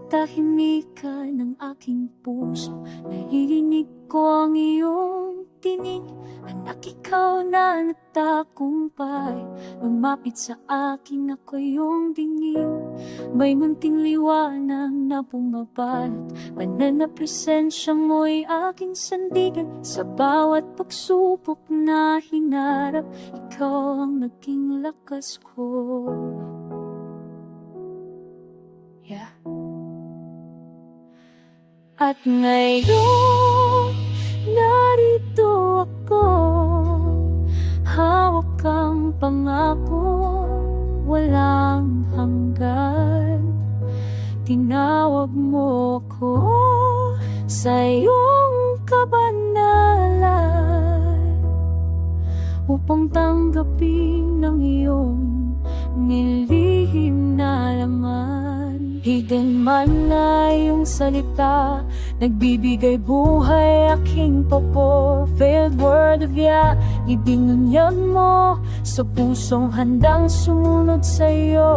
katahimikan ng aking puso, naririnig ko ang iyong tinig. Anak, ikaw na nagtakumpay, lumapit sa akin, ako iyong dingin. May munting liwanag na bumabalot, banal na presensya mo'y aking sandigan. Sa bawat pagsubok na hinarap, ikaw ang naging lakas ko. At ngayon, narito ako, hawak kang pangako, walang hanggan. Tinawag mo ko sa iyong kabanalan, upang tanggapin ng iyong nilihim na laman. Hidden man na iyong salita, nagbibigay buhay aking pabor. Veiled word of ya, ibingunyag mo sa pusong handang sumunod sa'yo.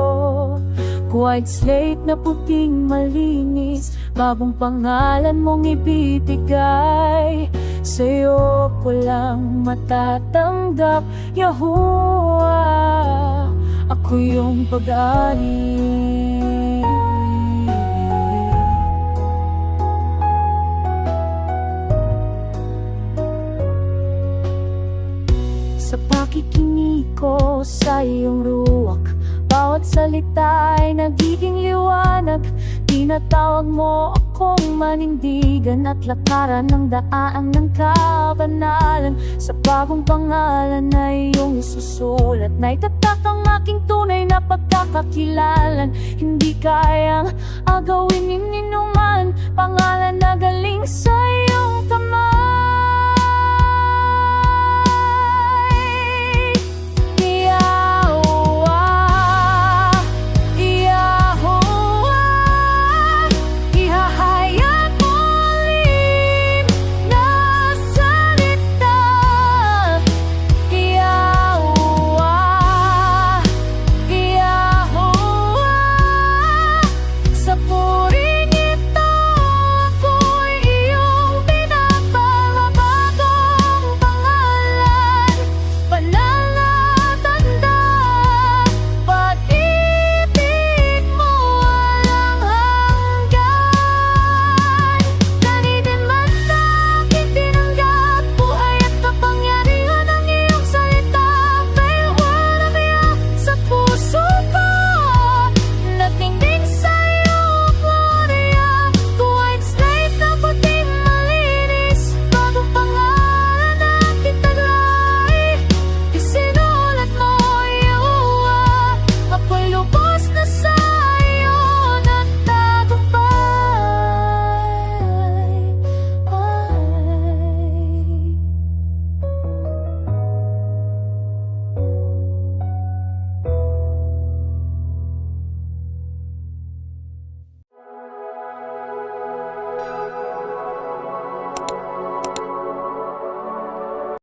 White slate na puting malinis, bagong pangalan mong ibibigay. Sa'yo ko lang matatanggap, Yahuwah, ako yung pag-ari. Sa pakikinig ko sa iyong ruwak, bawat salita ay nagiging liwanag. Tinatawag mo akong manindigan at lakaran ng daan ng kabanalan. Sa bagong pangalan na iyong isusulat, na itatak ang aking tunay na pagkakakilalan. Hindi kayang agawin ninuman, pangalan na galing sa'yo.